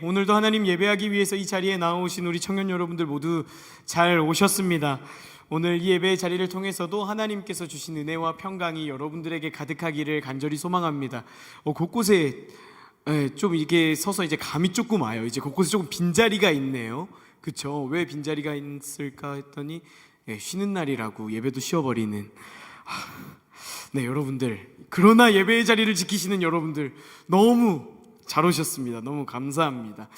오늘도 하나님 예배하기 위해서 이 자리에 나오신 우리 청년 여러분들 모두 잘 오셨습니다. 오늘 이 예배의 자리를 통해서도 하나님께서 주신 은혜와 평강이 여러분들에게 가득하기를 간절히 소망합니다. 곳곳에 좀 이게 서서 이제 감이 조금 와요. 이제 곳곳에 조금 빈자리가 있네요. 그쵸? 왜 빈자리가 있을까 했더니 쉬는 날이라고 예배도 쉬어버리는 네, 여러분들, 그러나 예배의 자리를 지키시는 여러분들 너무 잘 오셨습니다. 너무 감사합니다.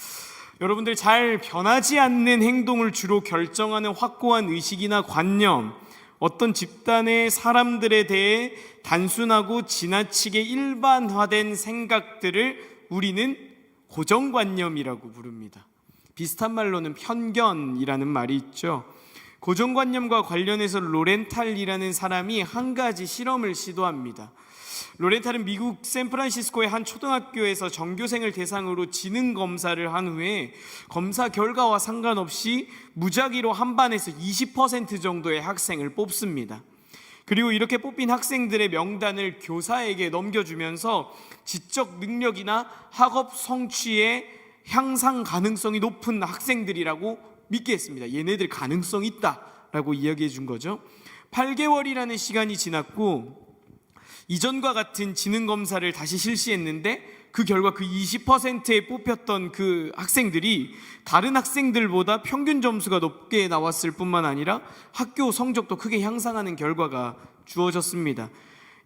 여러분들, 잘 변하지 않는 행동을 주로 결정하는 확고한 의식이나 관념, 어떤 집단의 사람들에 대해 단순하고 지나치게 일반화된 생각들을 우리는 고정관념이라고 부릅니다. 비슷한 말로는 편견이라는 말이 있죠. 고정관념과 관련해서 로렌탈이라는 사람이 한 가지 실험을 시도합니다. 로렌탈은 미국 샌프란시스코의 한 초등학교에서 전교생을 대상으로 지능 검사를 한 후에 검사 결과와 상관없이 무작위로 한 반에서 20% 정도의 학생을 뽑습니다. 그리고 이렇게 뽑힌 학생들의 명단을 교사에게 넘겨주면서 지적 능력이나 학업 성취의 향상 가능성이 높은 학생들이라고 믿게 했습니다. 얘네들 가능성 있다라고 이야기해 준 거죠. 8개월이라는 시간이 지났고 이전과 같은 지능검사를 다시 실시했는데 그 결과 그 20%에 뽑혔던 그 학생들이 다른 학생들보다 평균 점수가 높게 나왔을 뿐만 아니라 학교 성적도 크게 향상하는 결과가 주어졌습니다.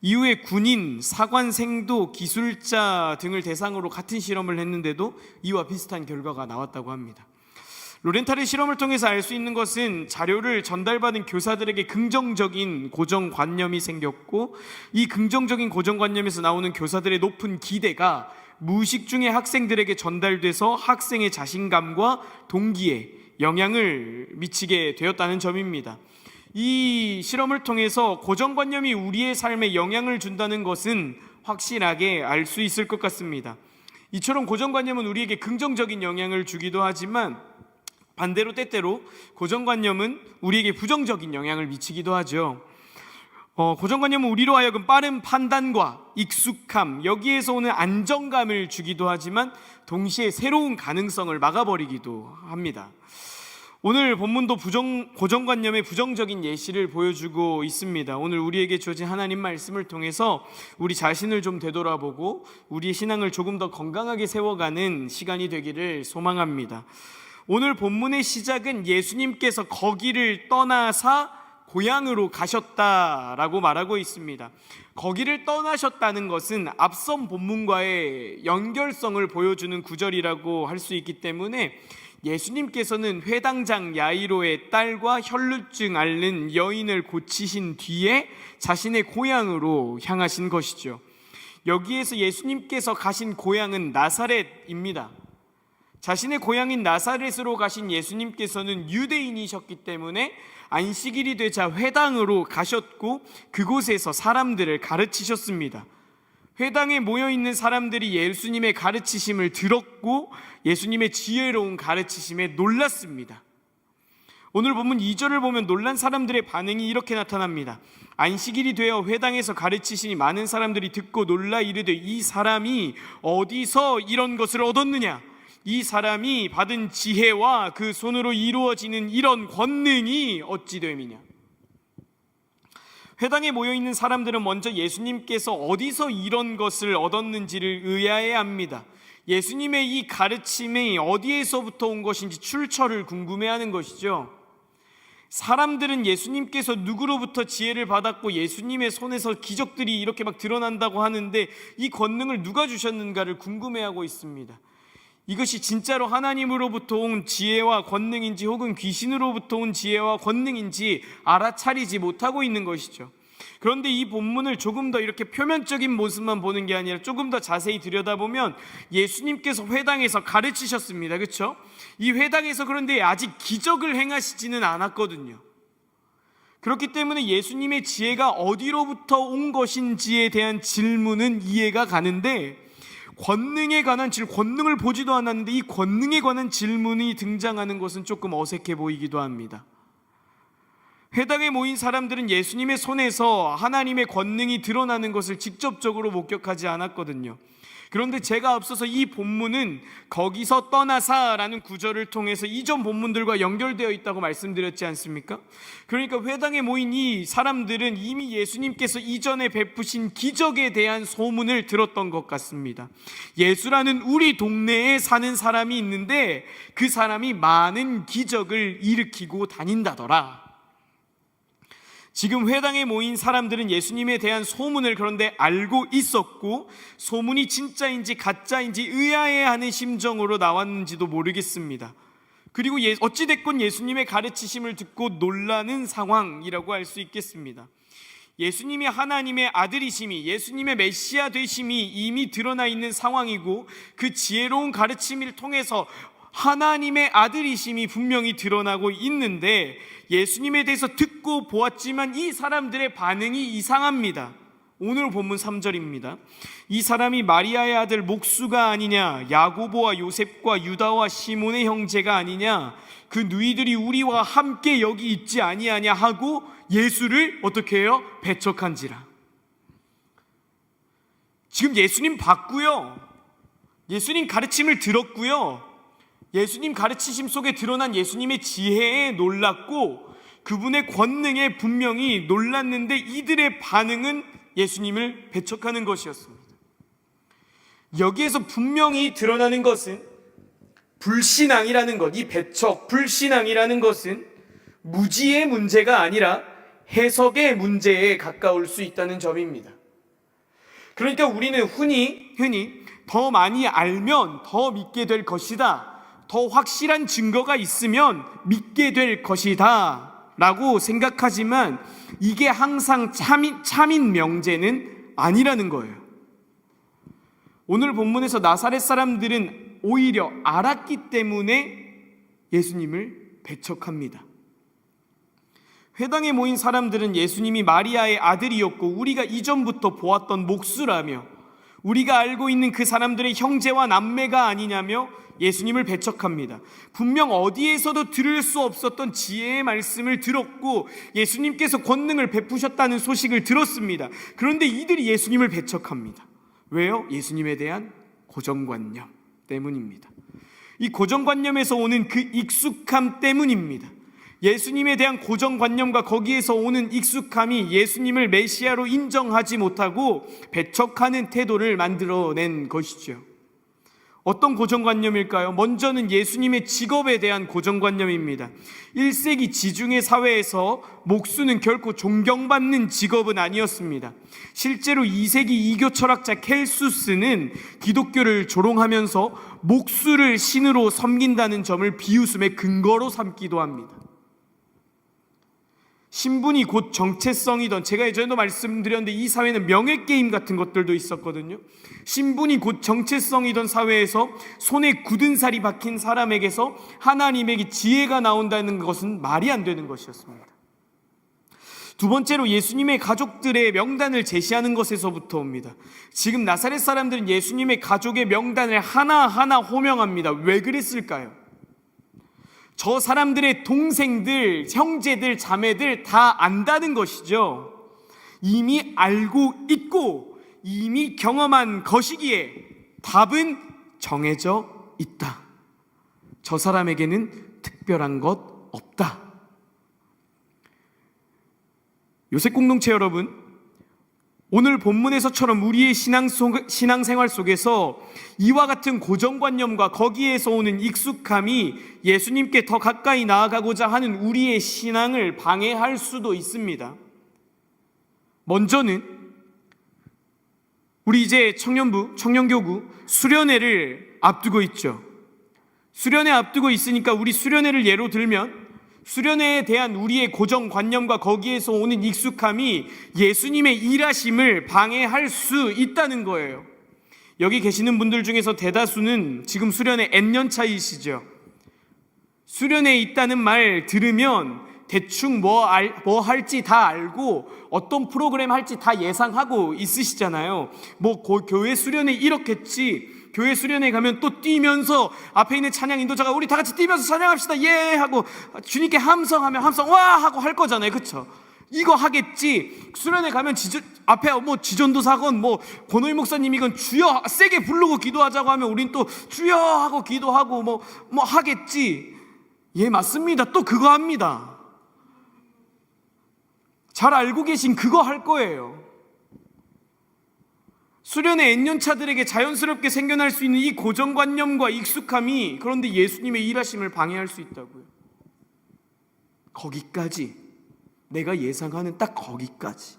이후에 군인, 사관생도, 기술자 등을 대상으로 같은 실험을 했는데도 이와 비슷한 결과가 나왔다고 합니다. 로렌탈의 실험을 통해서 알 수 있는 것은 자료를 전달받은 교사들에게 긍정적인 고정관념이 생겼고, 이 긍정적인 고정관념에서 나오는 교사들의 높은 기대가 무의식 중에 학생들에게 전달돼서 학생의 자신감과 동기에 영향을 미치게 되었다는 점입니다. 이 실험을 통해서 고정관념이 우리의 삶에 영향을 준다는 것은 확실하게 알 수 있을 것 같습니다. 이처럼 고정관념은 우리에게 긍정적인 영향을 주기도 하지만 반대로 때때로 고정관념은 우리에게 부정적인 영향을 미치기도 하죠. 고정관념은 우리로 하여금 빠른 판단과 익숙함, 여기에서 오는 안정감을 주기도 하지만 동시에 새로운 가능성을 막아버리기도 합니다. 오늘 본문도 고정관념의 부정적인 예시를 보여주고 있습니다. 오늘 우리에게 주어진 하나님 말씀을 통해서 우리 자신을 좀 되돌아보고 우리의 신앙을 조금 더 건강하게 세워가는 시간이 되기를 소망합니다. 오늘 본문의 시작은 예수님께서 거기를 떠나사 고향으로 가셨다라고 말하고 있습니다. 거기를 떠나셨다는 것은 앞선 본문과의 연결성을 보여주는 구절이라고 할 수 있기 때문에 예수님께서는 회당장 야이로의 딸과 혈루증 앓는 여인을 고치신 뒤에 자신의 고향으로 향하신 것이죠. 여기에서 예수님께서 가신 고향은 나사렛입니다. 자신의 고향인 나사렛으로 가신 예수님께서는 유대인이셨기 때문에 안식일이 되자 회당으로 가셨고 그곳에서 사람들을 가르치셨습니다. 회당에 모여있는 사람들이 예수님의 가르치심을 들었고 예수님의 지혜로운 가르치심에 놀랐습니다. 오늘 본문 2절을 보면 놀란 사람들의 반응이 이렇게 나타납니다. 안식일이 되어 회당에서 가르치시니 많은 사람들이 듣고 놀라 이르되 이 사람이 어디서 이런 것을 얻었느냐? 이 사람이 받은 지혜와 그 손으로 이루어지는 이런 권능이 어찌 됨이냐? 회당에 모여있는 사람들은 먼저 예수님께서 어디서 이런 것을 얻었는지를 의아해합니다. 예수님의 이 가르침이 어디에서부터 온 것인지 출처를 궁금해하는 것이죠. 사람들은 예수님께서 누구로부터 지혜를 받았고 예수님의 손에서 기적들이 이렇게 막 드러난다고 하는데 이 권능을 누가 주셨는가를 궁금해하고 있습니다. 이것이 진짜로 하나님으로부터 온 지혜와 권능인지 혹은 귀신으로부터 온 지혜와 권능인지 알아차리지 못하고 있는 것이죠. 그런데 이 본문을 조금 더 이렇게 표면적인 모습만 보는 게 아니라 조금 더 자세히 들여다보면 예수님께서 회당에서 가르치셨습니다. 그렇죠? 이 회당에서 그런데 아직 기적을 행하시지는 않았거든요. 그렇기 때문에 예수님의 지혜가 어디로부터 온 것인지에 대한 질문은 이해가 가는데 권능에 관한 권능을 보지도 않았는데 이 권능에 관한 질문이 등장하는 것은 조금 어색해 보이기도 합니다. 회당에 모인 사람들은 예수님의 손에서 하나님의 권능이 드러나는 것을 직접적으로 목격하지 않았거든요. 그런데 제가 앞서서 이 본문은 거기서 떠나사라는 구절을 통해서 이전 본문들과 연결되어 있다고 말씀드렸지 않습니까? 그러니까 회당에 모인 이 사람들은 이미 예수님께서 이전에 베푸신 기적에 대한 소문을 들었던 것 같습니다. 예수라는 우리 동네에 사는 사람이 있는데 그 사람이 많은 기적을 일으키고 다닌다더라. 지금 회당에 모인 사람들은 예수님에 대한 소문을 그런데 알고 있었고, 소문이 진짜인지 가짜인지 의아해하는 심정으로 나왔는지도 모르겠습니다. 그리고 어찌됐건 예수님의 가르치심을 듣고 놀라는 상황이라고 할 수 있겠습니다. 예수님이 하나님의 아들이심이, 예수님의 메시아 되심이 이미 드러나 있는 상황이고, 그 지혜로운 가르침을 통해서 하나님의 아들이심이 분명히 드러나고 있는데, 예수님에 대해서 듣고 보았지만 이 사람들의 반응이 이상합니다. 오늘 본문 3절입니다. 이 사람이 마리아의 아들 목수가 아니냐, 야고보와 요셉과 유다와 시몬의 형제가 아니냐, 그 누이들이 우리와 함께 여기 있지 아니하냐 하고 예수를 어떻게 해요? 배척한지라. 지금 예수님 봤고요, 예수님 가르침을 들었고요, 예수님 가르치심 속에 드러난 예수님의 지혜에 놀랐고 그분의 권능에 분명히 놀랐는데, 이들의 반응은 예수님을 배척하는 것이었습니다. 여기에서 분명히 드러나는 것은 불신앙이라는 것, 이 배척, 불신앙이라는 것은 무지의 문제가 아니라 해석의 문제에 가까울 수 있다는 점입니다. 그러니까 우리는 흔히 더 많이 알면 더 믿게 될 것이다, 더 확실한 증거가 있으면 믿게 될 것이다 라고 생각하지만, 이게 항상 참인 명제는 아니라는 거예요. 오늘 본문에서 나사렛 사람들은 오히려 알았기 때문에 예수님을 배척합니다. 회당에 모인 사람들은 예수님이 마리아의 아들이었고 우리가 이전부터 보았던 목수라며, 우리가 알고 있는 그 사람들의 형제와 남매가 아니냐며 예수님을 배척합니다. 분명 어디에서도 들을 수 없었던 지혜의 말씀을 들었고 예수님께서 권능을 베푸셨다는 소식을 들었습니다. 그런데 이들이 예수님을 배척합니다. 왜요? 예수님에 대한 고정관념 때문입니다. 이 고정관념에서 오는 그 익숙함 때문입니다. 예수님에 대한 고정관념과 거기에서 오는 익숙함이 예수님을 메시아로 인정하지 못하고 배척하는 태도를 만들어낸 것이죠. 어떤 고정관념일까요? 먼저는 예수님의 직업에 대한 고정관념입니다. 1세기 지중해 사회에서 목수는 결코 존경받는 직업은 아니었습니다. 실제로 2세기 이교 철학자 켈수스는 기독교를 조롱하면서 목수를 신으로 섬긴다는 점을 비웃음의 근거로 삼기도 합니다. 신분이 곧 정체성이던, 제가 예전에도 말씀드렸는데 이 사회는 명예게임 같은 것들도 있었거든요. 신분이 곧 정체성이던 사회에서 손에 굳은 살이 박힌 사람에게서 하나님에게 지혜가 나온다는 것은 말이 안 되는 것이었습니다. 두 번째로 예수님의 가족들의 명단을 제시하는 것에서부터 옵니다. 지금 나사렛 사람들은 예수님의 가족의 명단을 하나하나 호명합니다. 왜 그랬을까요? 저 사람들의 동생들, 형제들, 자매들 다 안다는 것이죠. 이미 알고 있고 이미 경험한 것이기에 답은 정해져 있다. 저 사람에게는 특별한 것 없다. 요셉 공동체 여러분, 오늘 본문에서처럼 우리의 신앙생활 속에서 이와 같은 고정관념과 거기에서 오는 익숙함이 예수님께 더 가까이 나아가고자 하는 우리의 신앙을 방해할 수도 있습니다. 먼저는 우리 이제 청년교구 수련회를 앞두고 있죠. 수련회 앞두고 있으니까 우리 수련회를 예로 들면, 수련회에 대한 우리의 고정관념과 거기에서 오는 익숙함이 예수님의 일하심을 방해할 수 있다는 거예요. 여기 계시는 분들 중에서 대다수는 지금 수련회 N년 차이시죠. 수련회에 있다는 말 들으면 대충 뭐 할지 다 알고 어떤 프로그램 할지 다 예상하고 있으시잖아요. 뭐 교회 수련회 이렇겠지, 교회 수련회 가면 또 뛰면서 앞에 있는 찬양 인도자가 우리 다 같이 뛰면서 찬양합시다 예 하고 주님께 함성하면 함성 와 하고 할 거잖아요. 그렇죠? 이거 하겠지. 수련회 가면 앞에 지전도사건 권호희 목사님이건 주여 세게 부르고 기도하자고 하면 우린 또 주여 하고 기도하고 뭐 하겠지. 예, 맞습니다. 또 그거 합니다. 잘 알고 계신 그거 할 거예요. 수련회 N년차들에게 자연스럽게 생겨날 수 있는 이 고정관념과 익숙함이 그런데 예수님의 일하심을 방해할 수 있다고요. 거기까지, 내가 예상하는 딱 거기까지.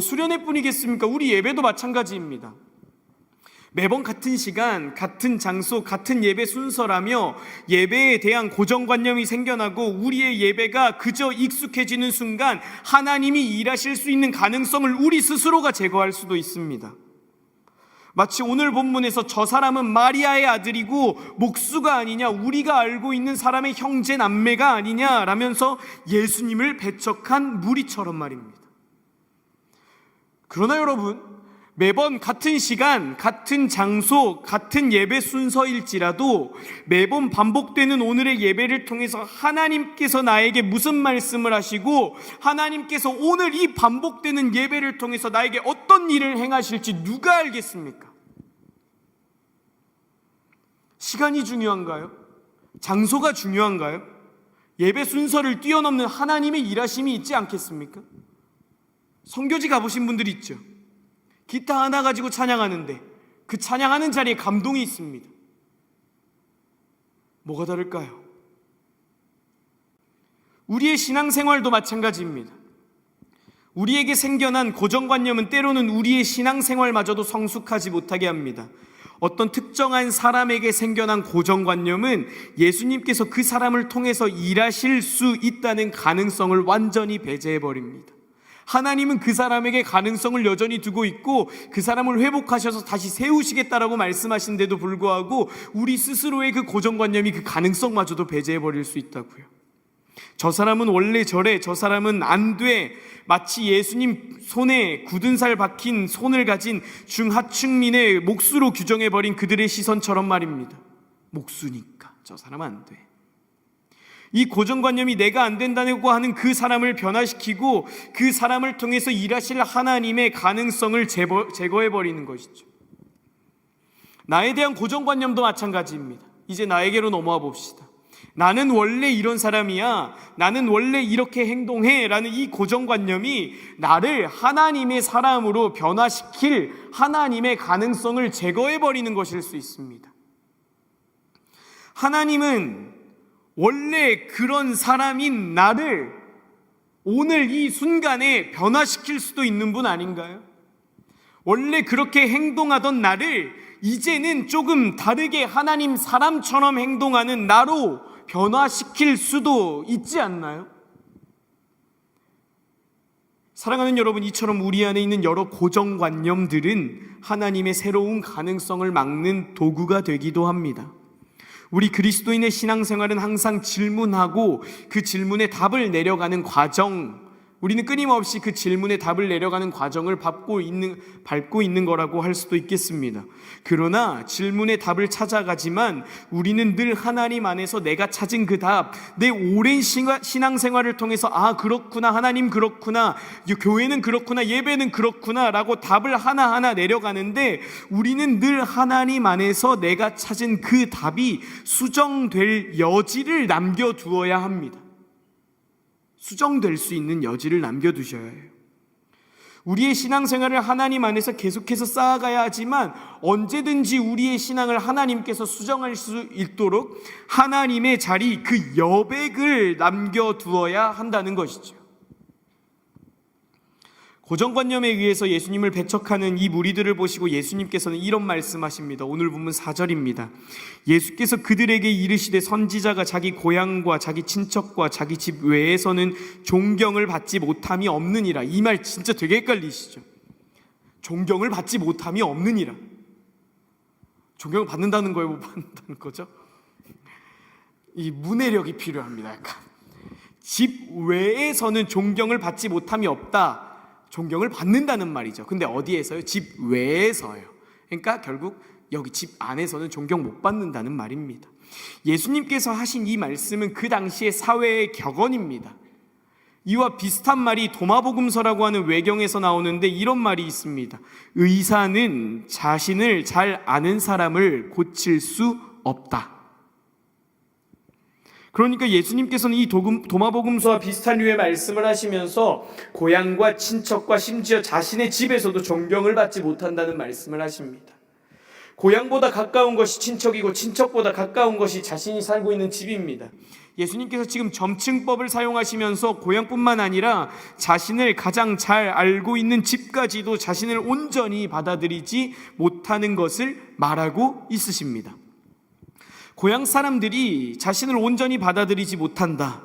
수련회뿐이겠습니까? 우리 예배도 마찬가지입니다. 매번 같은 시간, 같은 장소, 같은 예배 순서라며 예배에 대한 고정관념이 생겨나고 우리의 예배가 그저 익숙해지는 순간 하나님이 일하실 수 있는 가능성을 우리 스스로가 제거할 수도 있습니다. 마치 오늘 본문에서 저 사람은 마리아의 아들이고 목수가 아니냐, 우리가 알고 있는 사람의 형제 남매가 아니냐라면서 예수님을 배척한 무리처럼 말입니다. 그러나 여러분, 매번 같은 시간, 같은 장소, 같은 예배 순서일지라도 매번 반복되는 오늘의 예배를 통해서 하나님께서 나에게 무슨 말씀을 하시고 하나님께서 오늘 이 반복되는 예배를 통해서 나에게 어떤 일을 행하실지 누가 알겠습니까? 시간이 중요한가요? 장소가 중요한가요? 예배 순서를 뛰어넘는 하나님의 일하심이 있지 않겠습니까? 선교지 가보신 분들이 있죠. 기타 하나 가지고 찬양하는데 그 찬양하는 자리에 감동이 있습니다. 뭐가 다를까요? 우리의 신앙생활도 마찬가지입니다. 우리에게 생겨난 고정관념은 때로는 우리의 신앙생활마저도 성숙하지 못하게 합니다. 어떤 특정한 사람에게 생겨난 고정관념은 예수님께서 그 사람을 통해서 일하실 수 있다는 가능성을 완전히 배제해버립니다. 하나님은 그 사람에게 가능성을 여전히 두고 있고 그 사람을 회복하셔서 다시 세우시겠다라고 말씀하신데도 불구하고 우리 스스로의 그 고정관념이 그 가능성마저도 배제해버릴 수 있다고요. 저 사람은 원래 저래, 저 사람은 안 돼. 마치 예수님 손에 굳은 살 박힌 손을 가진 중하층민의 목수로 규정해버린 그들의 시선처럼 말입니다. 목수니까 저 사람은 안 돼. 이 고정관념이 내가 안 된다고 하는 그 사람을 변화시키고 그 사람을 통해서 일하실 하나님의 가능성을 제거해버리는 것이죠. 나에 대한 고정관념도 마찬가지입니다. 이제 나에게로 넘어와 봅시다. 나는 원래 이런 사람이야, 나는 원래 이렇게 행동해 라는 이 고정관념이 나를 하나님의 사람으로 변화시킬 하나님의 가능성을 제거해버리는 것일 수 있습니다. 하나님은 원래 그런 사람인 나를 오늘 이 순간에 변화시킬 수도 있는 분 아닌가요? 원래 그렇게 행동하던 나를 이제는 조금 다르게 하나님 사람처럼 행동하는 나로 변화시킬 수도 있지 않나요? 사랑하는 여러분, 이처럼 우리 안에 있는 여러 고정관념들은 하나님의 새로운 가능성을 막는 도구가 되기도 합니다. 우리 그리스도인의 신앙생활은 항상 질문하고 그 질문에 답을 내려가는 과정, 우리는 끊임없이 그 질문에 답을 내려가는 과정을 밟고 있는 거라고 할 수도 있겠습니다. 그러나 질문에 답을 찾아가지만 우리는 늘 하나님 안에서 내가 찾은 그 답, 내 오랜 신앙생활을 통해서 그렇구나, 하나님 그렇구나, 교회는 그렇구나, 예배는 그렇구나 라고 답을 하나하나 내려가는데 우리는 늘 하나님 안에서 내가 찾은 그 답이 수정될 여지를 남겨두어야 합니다. 수정될 수 있는 여지를 남겨두셔야 해요. 우리의 신앙생활을 하나님 안에서 계속해서 쌓아가야 하지만 언제든지 우리의 신앙을 하나님께서 수정할 수 있도록 하나님의 자리, 그 여백을 남겨두어야 한다는 것이죠. 고정관념에 의해서 예수님을 배척하는 이 무리들을 보시고 예수님께서는 이런 말씀하십니다. 오늘 본문 4절입니다. 예수께서 그들에게 이르시되 선지자가 자기 고향과 자기 친척과 자기 집 외에서는 존경을 받지 못함이 없느니라. 이 말 진짜 되게 헷갈리시죠? 존경을 받지 못함이 없느니라. 존경을 받는다는 거예요, 못 받는다는 거죠? 이 문해력이 필요합니다. 약간 집 외에서는 존경을 받지 못함이 없다. 존경을 받는다는 말이죠. 근데 어디에서요? 집 외에서요. 그러니까 결국 여기 집 안에서는 존경 못 받는다는 말입니다. 예수님께서 하신 이 말씀은 그 당시의 사회의 격언입니다. 이와 비슷한 말이 도마복음서라고 하는 외경에서 나오는데 이런 말이 있습니다. 의사는 자신을 잘 아는 사람을 고칠 수 없다. 그러니까 예수님께서는 이 도마복음서와 비슷한 류의 말씀을 하시면서 고향과 친척과 심지어 자신의 집에서도 존경을 받지 못한다는 말씀을 하십니다. 고향보다 가까운 것이 친척이고 친척보다 가까운 것이 자신이 살고 있는 집입니다. 예수님께서 지금 점층법을 사용하시면서 고향뿐만 아니라 자신을 가장 잘 알고 있는 집까지도 자신을 온전히 받아들이지 못하는 것을 말하고 있으십니다. 고향 사람들이 자신을 온전히 받아들이지 못한다.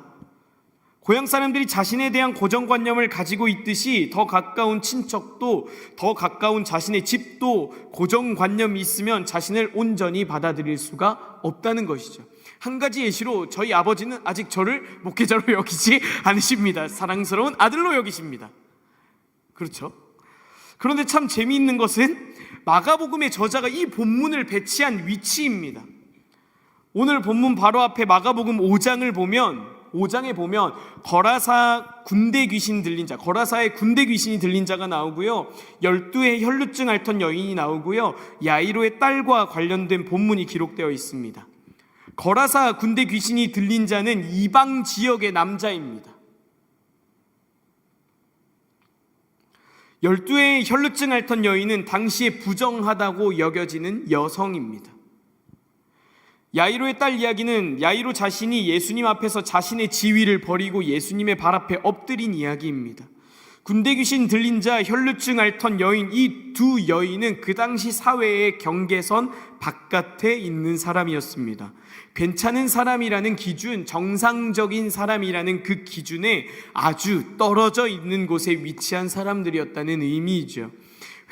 고향 사람들이 자신에 대한 고정관념을 가지고 있듯이 더 가까운 친척도, 더 가까운 자신의 집도 고정관념이 있으면 자신을 온전히 받아들일 수가 없다는 것이죠. 한 가지 예시로 저희 아버지는 아직 저를 목회자로 여기지 않으십니다. 사랑스러운 아들로 여기십니다. 그렇죠? 그런데 참 재미있는 것은 마가복음의 저자가 이 본문을 배치한 위치입니다. 오늘 본문 바로 앞에 마가복음 5장에 보면 거라사의 군대 귀신이 들린 자가 나오고요, 12의 혈루증 앓던 여인이 나오고요, 야이로의 딸과 관련된 본문이 기록되어 있습니다. 거라사 군대 귀신이 들린 자는 이방 지역의 남자입니다. 12의 혈루증 앓던 여인은 당시에 부정하다고 여겨지는 여성입니다. 야이로의 딸 이야기는 야이로 자신이 예수님 앞에서 자신의 지위를 버리고 예수님의 발 앞에 엎드린 이야기입니다. 군대 귀신 들린 자, 혈루증 앓던 여인, 이 두 여인은 그 당시 사회의 경계선 바깥에 있는 사람이었습니다. 괜찮은 사람이라는 기준, 정상적인 사람이라는 그 기준에 아주 떨어져 있는 곳에 위치한 사람들이었다는 의미이죠.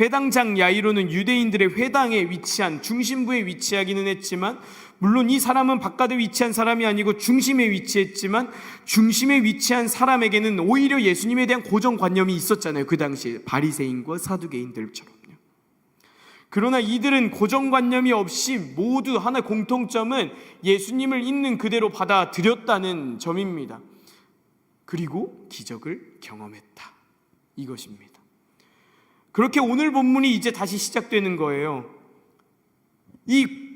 회당장 야이로는 유대인들의 회당에 위치한 중심부에 위치하기는 했지만, 물론 이 사람은 바깥에 위치한 사람이 아니고 중심에 위치했지만, 중심에 위치한 사람에게는 오히려 예수님에 대한 고정관념이 있었잖아요. 그 당시에 바리새인과 사두개인들처럼요. 그러나 이들은 고정관념이 없이 모두 하나의 공통점은 예수님을 있는 그대로 받아들였다는 점입니다. 그리고 기적을 경험했다, 이것입니다. 그렇게 오늘 본문이 이제 다시 시작되는 거예요. 이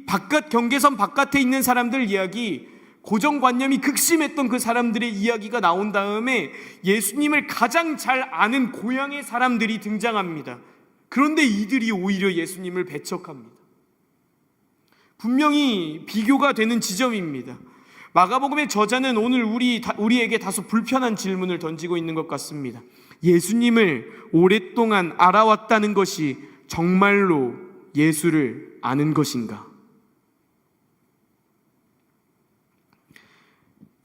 경계선 바깥에 있는 사람들 이야기, 고정관념이 극심했던 그 사람들의 이야기가 나온 다음에 예수님을 가장 잘 아는 고향의 사람들이 등장합니다. 그런데 이들이 오히려 예수님을 배척합니다. 분명히 비교가 되는 지점입니다. 마가복음의 저자는 오늘 우리에게 다소 불편한 질문을 던지고 있는 것 같습니다. 예수님을 오랫동안 알아왔다는 것이 정말로 예수를 아는 것인가?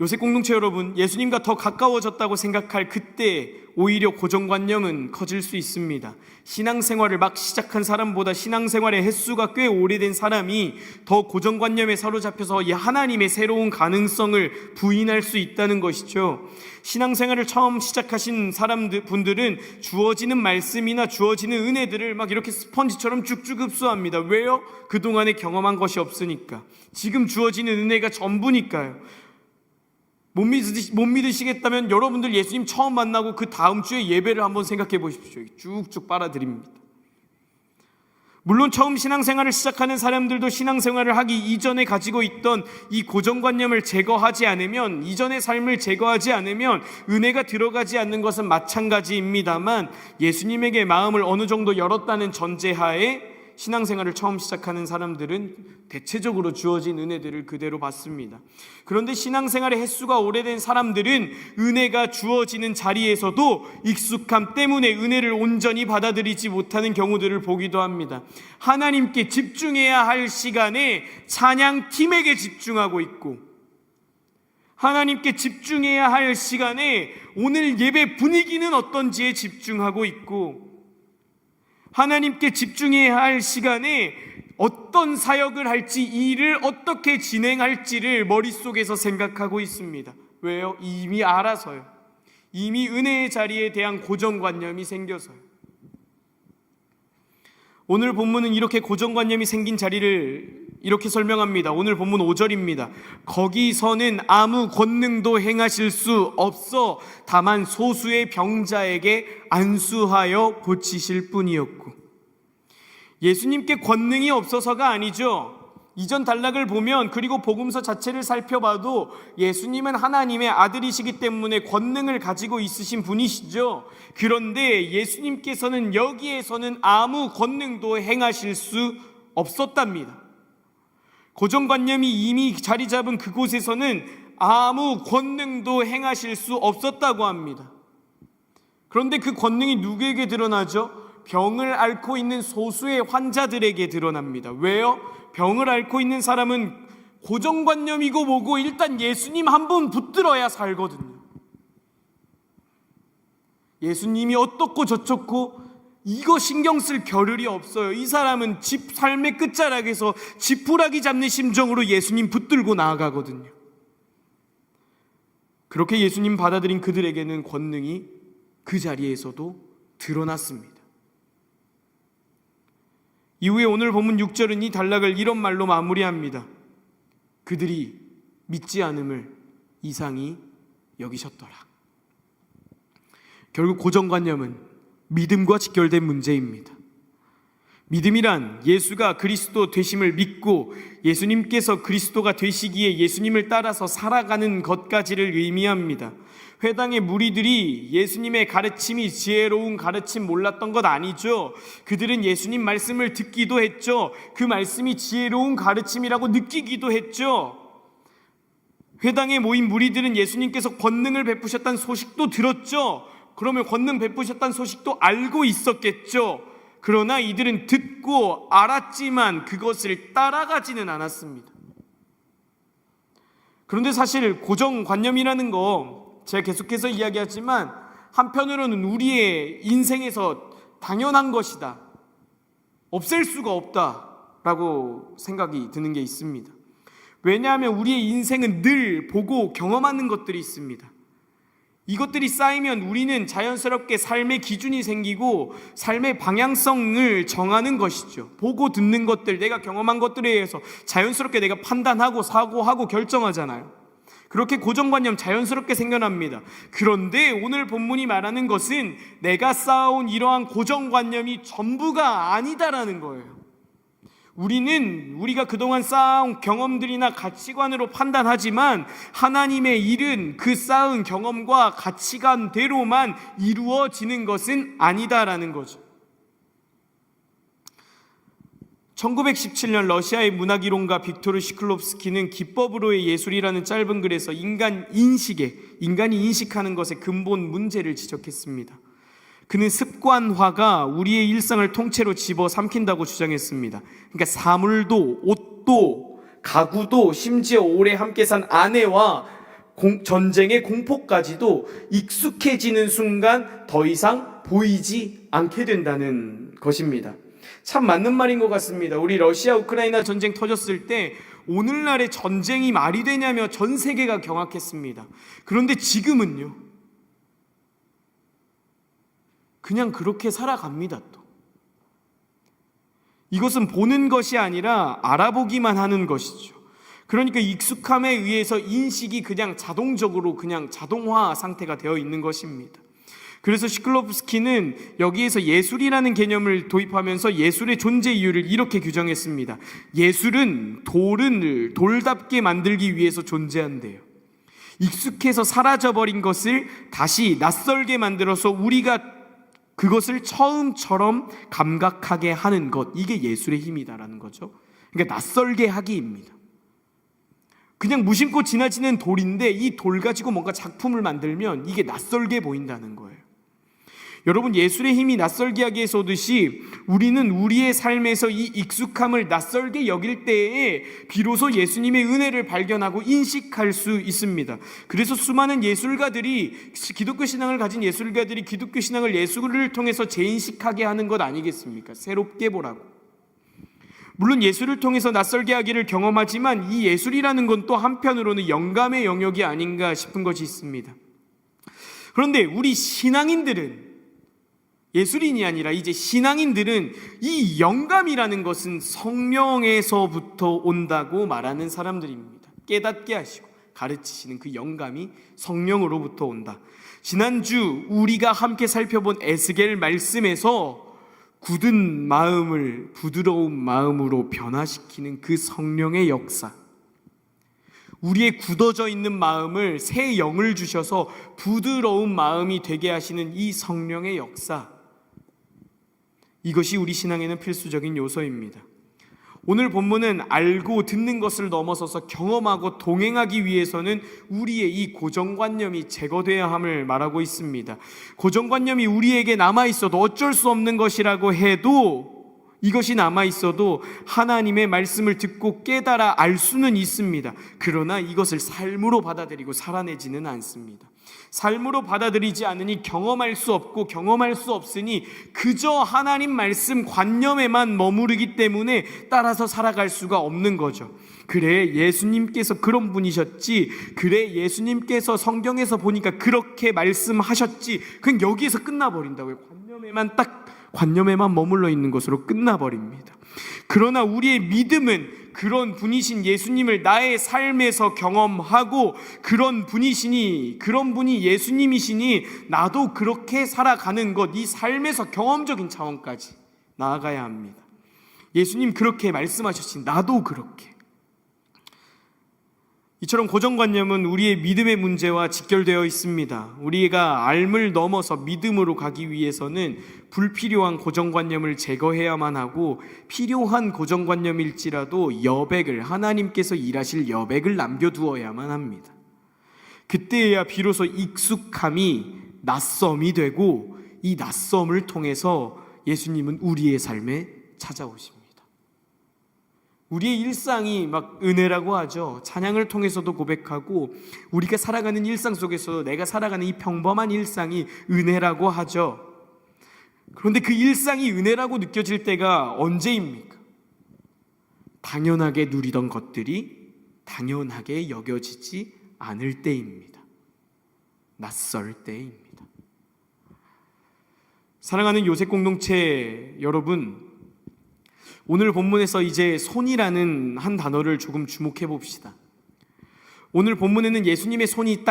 요셉 공동체 여러분, 예수님과 더 가까워졌다고 생각할 그때 오히려 고정관념은 커질 수 있습니다. 신앙생활을 막 시작한 사람보다 신앙생활의 횟수가 꽤 오래된 사람이 더 고정관념에 사로잡혀서 하나님의 새로운 가능성을 부인할 수 있다는 것이죠. 신앙생활을 처음 시작하신 분들은 주어지는 말씀이나 주어지는 은혜들을 막 이렇게 스펀지처럼 쭉쭉 흡수합니다. 왜요? 그동안에 경험한 것이 없으니까. 지금 주어지는 은혜가 전부니까요. 못 믿으시겠다면 여러분들 예수님 처음 만나고 그 다음 주에 예배를 한번 생각해 보십시오. 쭉쭉 빨아들입니다. 물론 처음 신앙생활을 시작하는 사람들도 신앙생활을 하기 이전에 가지고 있던 이 고정관념을 제거하지 않으면, 이전의 삶을 제거하지 않으면 은혜가 들어가지 않는 것은 마찬가지입니다만, 예수님에게 마음을 어느 정도 열었다는 전제하에 신앙생활을 처음 시작하는 사람들은 대체적으로 주어진 은혜들을 그대로 받습니다. 그런데 신앙생활의 횟수가 오래된 사람들은 은혜가 주어지는 자리에서도 익숙함 때문에 은혜를 온전히 받아들이지 못하는 경우들을 보기도 합니다. 하나님께 집중해야 할 시간에 찬양팀에게 집중하고 있고, 하나님께 집중해야 할 시간에 오늘 예배 분위기는 어떤지에 집중하고 있고, 하나님께 집중해야 할 시간에 어떤 사역을 할지, 일을 어떻게 진행할지를 머릿속에서 생각하고 있습니다. 왜요? 이미 알아서요. 이미 은혜의 자리에 대한 고정관념이 생겨서요. 오늘 본문은 이렇게 고정관념이 생긴 자리를 이렇게 설명합니다. 오늘 본문 5절입니다. 거기서는 아무 권능도 행하실 수 없어 다만 소수의 병자에게 안수하여 고치실 뿐이었고, 예수님께 권능이 없어서가 아니죠. 이전 단락을 보면, 그리고 복음서 자체를 살펴봐도 예수님은 하나님의 아들이시기 때문에 권능을 가지고 있으신 분이시죠. 그런데 예수님께서는 여기에서는 아무 권능도 행하실 수 없었답니다. 고정관념이 이미 자리 잡은 그곳에서는 아무 권능도 행하실 수 없었다고 합니다. 그런데 그 권능이 누구에게 드러나죠? 병을 앓고 있는 소수의 환자들에게 드러납니다. 왜요? 병을 앓고 있는 사람은 고정관념이고 뭐고 일단 예수님 한 분 붙들어야 살거든요. 예수님이 어떻고 저쩌고 이거 신경 쓸 겨를이 없어요. 이 사람은 삶의 끝자락에서 지푸라기 잡는 심정으로 예수님 붙들고 나아가거든요. 그렇게 예수님 받아들인 그들에게는 권능이 그 자리에서도 드러났습니다. 이후에 오늘 본문 6절은 이 단락을 이런 말로 마무리합니다. 그들이 믿지 않음을 이상히 여기셨더라. 결국 고정관념은 믿음과 직결된 문제입니다. 믿음이란 예수가 그리스도 되심을 믿고 예수님께서 그리스도가 되시기에 예수님을 따라서 살아가는 것까지를 의미합니다. 회당의 무리들이 예수님의 가르침이 지혜로운 가르침 몰랐던 것 아니죠. 그들은 예수님 말씀을 듣기도 했죠. 그 말씀이 지혜로운 가르침이라고 느끼기도 했죠. 회당에 모인 무리들은 예수님께서 권능을 베푸셨다는 소식도 들었죠. 그러면 권능 베푸셨다는 소식도 알고 있었겠죠. 그러나 이들은 듣고 알았지만 그것을 따라가지는 않았습니다. 그런데 사실 고정관념이라는 거 제가 계속해서 이야기하지만 한편으로는 우리의 인생에서 당연한 것이다, 없앨 수가 없다라고 생각이 드는 게 있습니다. 왜냐하면 우리의 인생은 늘 보고 경험하는 것들이 있습니다. 이것들이 쌓이면 우리는 자연스럽게 삶의 기준이 생기고 삶의 방향성을 정하는 것이죠. 보고 듣는 것들, 내가 경험한 것들에 의해서 자연스럽게 내가 판단하고 사고하고 결정하잖아요. 그렇게 고정관념 자연스럽게 생겨납니다. 그런데 오늘 본문이 말하는 것은 내가 쌓아온 이러한 고정관념이 전부가 아니다라는 거예요. 우리가 그동안 쌓아온 경험들이나 가치관으로 판단하지만 하나님의 일은 그 쌓은 경험과 가치관대로만 이루어지는 것은 아니다라는 거죠. 1917년 러시아의 문학이론가 빅토르 시클롭스키는 기법으로의 예술이라는 짧은 글에서 인간이 인식하는 것의 근본 문제를 지적했습니다. 그는 습관화가 우리의 일상을 통째로 집어삼킨다고 주장했습니다. 그러니까 사물도, 옷도, 가구도, 심지어 오래 함께 산 아내와 전쟁의 공포까지도 익숙해지는 순간 더 이상 보이지 않게 된다는 것입니다. 참 맞는 말인 것 같습니다. 우리 러시아 우크라이나 전쟁 터졌을 때 오늘날의 전쟁이 말이 되냐며 전 세계가 경악했습니다. 그런데 지금은요, 그냥 그렇게 살아갑니다. 또 이것은 보는 것이 아니라 알아보기만 하는 것이죠. 그러니까 익숙함에 의해서 인식이 그냥 자동적으로 그냥 자동화 상태가 되어 있는 것입니다. 그래서 시클롭스키는 여기에서 예술이라는 개념을 도입하면서 예술의 존재 이유를 이렇게 규정했습니다. 예술은 돌을 돌답게 만들기 위해서 존재한대요. 익숙해서 사라져버린 것을 다시 낯설게 만들어서 우리가 그것을 처음처럼 감각하게 하는 것, 이게 예술의 힘이다라는 거죠. 그러니까 낯설게 하기입니다. 그냥 무심코 지나치는 돌인데 이 돌 가지고 뭔가 작품을 만들면 이게 낯설게 보인다는 거예요. 여러분, 예술의 힘이 낯설게 하기에 쏘듯이 우리는 우리의 삶에서 이 익숙함을 낯설게 여길 때에 비로소 예수님의 은혜를 발견하고 인식할 수 있습니다. 그래서 수많은 예술가들이, 기독교 신앙을 가진 예술가들이 기독교 신앙을 예술을 통해서 재인식하게 하는 것 아니겠습니까? 새롭게 보라고. 물론 예술을 통해서 낯설게 하기를 경험하지만 이 예술이라는 건 또 한편으로는 영감의 영역이 아닌가 싶은 것이 있습니다. 그런데 우리 신앙인들은 예술인이 아니라 이제 신앙인들은 이 영감이라는 것은 성령에서부터 온다고 말하는 사람들입니다. 깨닫게 하시고 가르치시는 그 영감이 성령으로부터 온다. 지난주 우리가 함께 살펴본 에스겔 말씀에서 굳은 마음을 부드러운 마음으로 변화시키는 그 성령의 역사, 우리의 굳어져 있는 마음을 새 영을 주셔서 부드러운 마음이 되게 하시는 이 성령의 역사, 이것이 우리 신앙에는 필수적인 요소입니다. 오늘 본문은 알고 듣는 것을 넘어서서 경험하고 동행하기 위해서는 우리의 이 고정관념이 제거되어야 함을 말하고 있습니다. 고정관념이 우리에게 남아있어도 어쩔 수 없는 것이라고 해도, 이것이 남아있어도 하나님의 말씀을 듣고 깨달아 알 수는 있습니다. 그러나 이것을 삶으로 받아들이고 살아내지는 않습니다. 삶으로 받아들이지 않으니 경험할 수 없고, 경험할 수 없으니 그저 하나님 말씀 관념에만 머무르기 때문에 따라서 살아갈 수가 없는 거죠. 그래, 예수님께서 그런 분이셨지, 그래, 예수님께서 성경에서 보니까 그렇게 말씀하셨지, 그냥 여기에서 끝나버린다고요. 관념에만 머물러 있는 것으로 끝나버립니다. 그러나 우리의 믿음은 그런 분이신 예수님을 나의 삶에서 경험하고, 그런 분이 예수님이시니 나도 그렇게 살아가는 것, 이 삶에서 경험적인 차원까지 나아가야 합니다. 예수님 그렇게 말씀하셨으니 나도 그렇게. 이처럼 고정관념은 우리의 믿음의 문제와 직결되어 있습니다. 우리가 알을 넘어서 믿음으로 가기 위해서는 불필요한 고정관념을 제거해야만 하고, 필요한 고정관념일지라도 하나님께서 일하실 여백을 남겨두어야만 합니다. 그때야 비로소 익숙함이 낯섦이 되고, 이 낯섦을 통해서 예수님은 우리의 삶에 찾아오십니다. 우리의 일상이 막 은혜라고 하죠. 찬양을 통해서도 고백하고, 우리가 살아가는 일상 속에서도 내가 살아가는 이 평범한 일상이 은혜라고 하죠. 그런데 그 일상이 은혜라고 느껴질 때가 언제입니까? 당연하게 누리던 것들이 당연하게 여겨지지 않을 때입니다. 낯설 때입니다. 사랑하는 요셉 공동체 여러분, 오늘 본문에서 이제 손이라는 한 단어를 조금 주목해 봅시다. 오늘 본문에는 예수님의 손이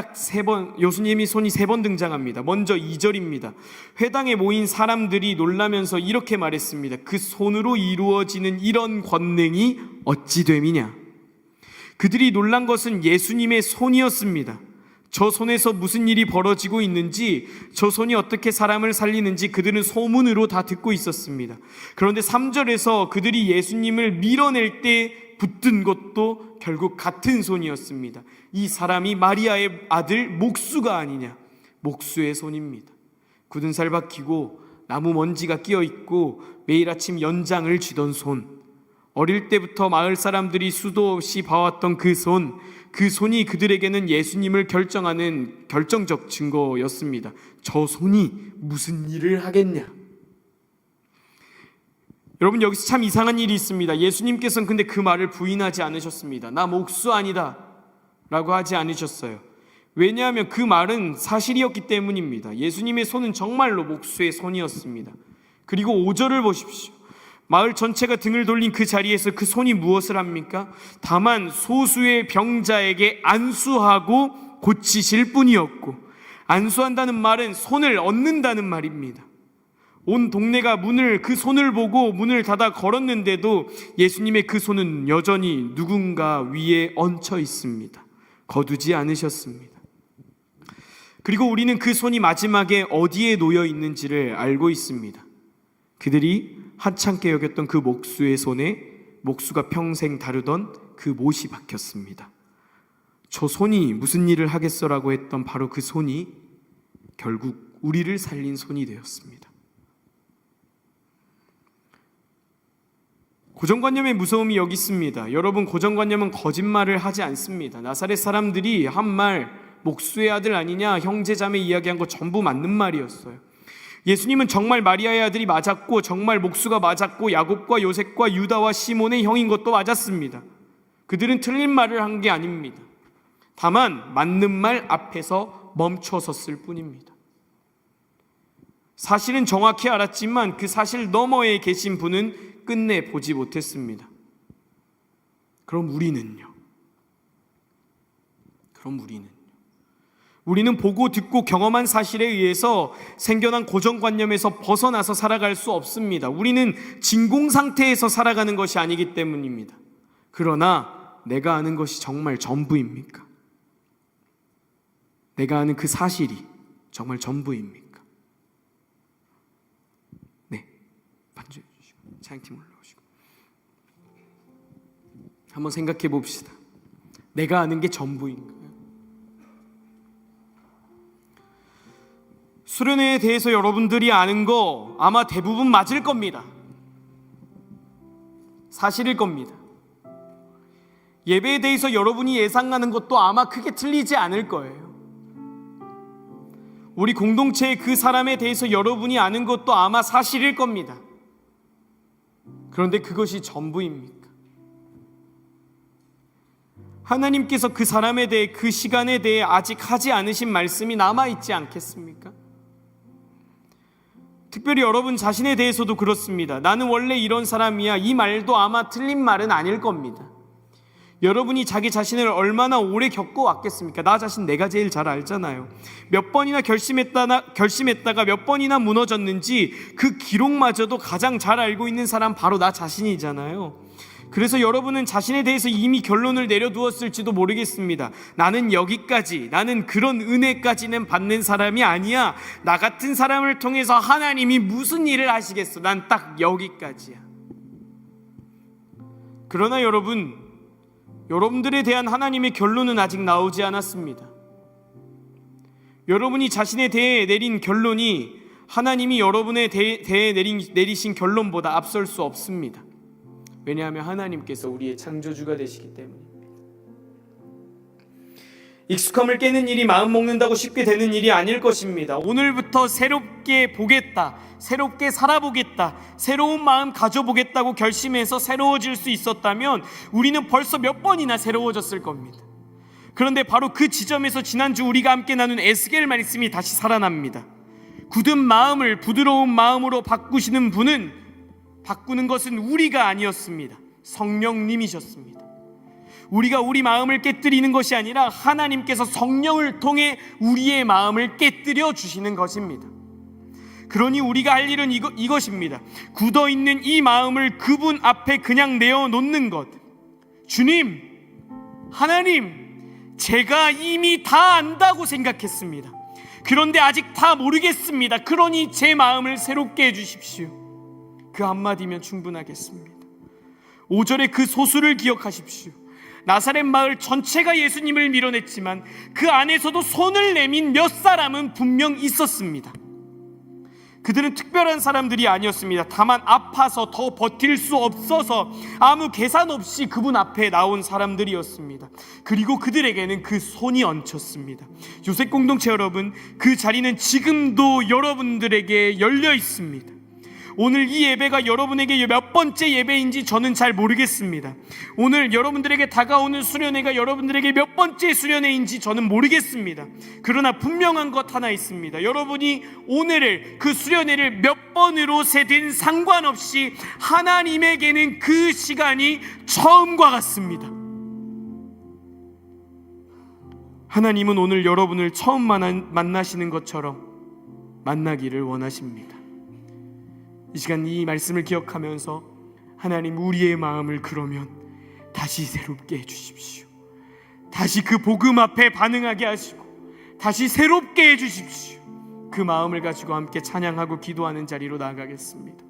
예수님이 손이 3번 등장합니다. 먼저 2절입니다. 회당에 모인 사람들이 놀라면서 이렇게 말했습니다. 그 손으로 이루어지는 이런 권능이 어찌 됨이냐. 그들이 놀란 것은 예수님의 손이었습니다. 저 손에서 무슨 일이 벌어지고 있는지, 저 손이 어떻게 사람을 살리는지 그들은 소문으로 다 듣고 있었습니다. 그런데 3절에서 그들이 예수님을 밀어낼 때 붙든 것도 결국 같은 손이었습니다. 이 사람이 마리아의 아들 목수가 아니냐. 목수의 손입니다. 굳은 살 박히고 나무 먼지가 끼어 있고 매일 아침 연장을 쥐던 손, 어릴 때부터 마을 사람들이 수도 없이 봐왔던 그 손이 그들에게는 예수님을 결정하는 결정적 증거였습니다. 저 손이 무슨 일을 하겠냐? 여러분, 여기서 참 이상한 일이 있습니다. 예수님께서는 근데 그 말을 부인하지 않으셨습니다. 나 목수 아니다 라고 하지 않으셨어요. 왜냐하면 그 말은 사실이었기 때문입니다. 예수님의 손은 정말로 목수의 손이었습니다. 그리고 5절을 보십시오. 마을 전체가 등을 돌린 그 자리에서 그 손이 무엇을 합니까? 다만 소수의 병자에게 안수하고 고치실 뿐이었고, 안수한다는 말은 손을 얻는다는 말입니다. 온 동네가 그 손을 보고 문을 닫아 걸었는데도 예수님의 그 손은 여전히 누군가 위에 얹혀 있습니다. 거두지 않으셨습니다. 그리고 우리는 그 손이 마지막에 어디에 놓여 있는지를 알고 있습니다. 그들이 하찮게 여겼던 그 목수의 손에 목수가 평생 다루던 그 못이 박혔습니다. 저 손이 무슨 일을 하겠어라고 했던 바로 그 손이 결국 우리를 살린 손이 되었습니다. 고정관념의 무서움이 여기 있습니다. 여러분, 고정관념은 거짓말을 하지 않습니다. 나사렛 사람들이 한 말, 목수의 아들 아니냐, 형제자매 이야기한 거 전부 맞는 말이었어요. 예수님은 정말 마리아의 아들이 맞았고, 정말 목수가 맞았고, 야곱과 요셉과 유다와 시몬의 형인 것도 맞았습니다. 그들은 틀린 말을 한 게 아닙니다. 다만 맞는 말 앞에서 멈춰섰을 뿐입니다. 사실은 정확히 알았지만 그 사실 너머에 계신 분은 끝내 보지 못했습니다. 그럼 우리는요? 우리는 보고 듣고 경험한 사실에 의해서 생겨난 고정관념에서 벗어나서 살아갈 수 없습니다. 우리는 진공 상태에서 살아가는 것이 아니기 때문입니다. 그러나 내가 아는 것이 정말 전부입니까? 내가 아는 그 사실이 정말 전부입니까? 네, 반주해 주시고 찬양팀 올라오시고 한번 생각해 봅시다. 내가 아는 게 전부인가요? 수련회에 대해서 여러분들이 아는 거 아마 대부분 맞을 겁니다. 사실일 겁니다. 예배에 대해서 여러분이 예상하는 것도 아마 크게 틀리지 않을 거예요. 우리 공동체의 그 사람에 대해서 여러분이 아는 것도 아마 사실일 겁니다. 그런데 그것이 전부입니까? 하나님께서 그 사람에 대해, 그 시간에 대해 아직 하지 않으신 말씀이 남아있지 않겠습니까? 특별히 여러분 자신에 대해서도 그렇습니다. 나는 원래 이런 사람이야, 이 말도 아마 틀린 말은 아닐 겁니다. 여러분이 자기 자신을 얼마나 오래 겪어왔겠습니까? 나 자신 내가 제일 잘 알잖아요. 몇 번이나 결심했다가 몇 번이나 무너졌는지 그 기록마저도 가장 잘 알고 있는 사람 바로 나 자신이잖아요. 그래서 여러분은 자신에 대해서 이미 결론을 내려두었을지도 모르겠습니다. 나는 여기까지, 나는 그런 은혜까지는 받는 사람이 아니야. 나 같은 사람을 통해서 하나님이 무슨 일을 하시겠어. 난 딱 여기까지야. 그러나 여러분들에 대한 하나님의 결론은 아직 나오지 않았습니다. 여러분이 자신에 대해 내린 결론이 하나님이 여러분에 대해 내리신 결론보다 앞설 수 없습니다. 왜냐하면 하나님께서 우리의 창조주가 되시기 때문입니다. 익숙함을 깨는 일이 마음 먹는다고 쉽게 되는 일이 아닐 것입니다. 오늘부터 새롭게 보겠다, 새롭게 살아보겠다, 새로운 마음 가져보겠다고 결심해서 새로워질 수 있었다면 우리는 벌써 몇 번이나 새로워졌을 겁니다. 그런데 바로 그 지점에서 지난주 우리가 함께 나눈 에스겔 말씀이 다시 살아납니다. 굳은 마음을 부드러운 마음으로 바꾸시는 분은, 바꾸는 것은 우리가 아니었습니다. 성령님이셨습니다. 우리가 우리 마음을 깨뜨리는 것이 아니라 하나님께서 성령을 통해 우리의 마음을 깨뜨려 주시는 것입니다. 그러니 우리가 할 일은 이것입니다. 굳어있는 이 마음을 그분 앞에 그냥 내어놓는 것. 주님, 하나님, 제가 이미 다 안다고 생각했습니다. 그런데 아직 다 모르겠습니다. 그러니 제 마음을 새롭게 해주십시오. 그 한마디면 충분하겠습니다. 5절의 그 소수를 기억하십시오. 나사렛 마을 전체가 예수님을 밀어냈지만 그 안에서도 손을 내민 몇 사람은 분명 있었습니다. 그들은 특별한 사람들이 아니었습니다. 다만 아파서 더 버틸 수 없어서 아무 계산 없이 그분 앞에 나온 사람들이었습니다. 그리고 그들에게는 그 손이 얹혔습니다. 요셉 공동체 여러분, 그 자리는 지금도 여러분들에게 열려 있습니다. 오늘 이 예배가 여러분에게 몇 번째 예배인지 저는 잘 모르겠습니다. 오늘 여러분들에게 다가오는 수련회가 여러분들에게 몇 번째 수련회인지 저는 모르겠습니다. 그러나 분명한 것 하나 있습니다. 여러분이 오늘을, 그 수련회를 몇 번으로 세든 상관없이 하나님에게는 그 시간이 처음과 같습니다. 하나님은 오늘 여러분을 처음 만나시는 것처럼 만나기를 원하십니다. 이 시간 이 말씀을 기억하면서 하나님, 우리의 마음을 그러면 다시 새롭게 해주십시오. 다시 그 복음 앞에 반응하게 하시고 다시 새롭게 해주십시오. 그 마음을 가지고 함께 찬양하고 기도하는 자리로 나아가겠습니다.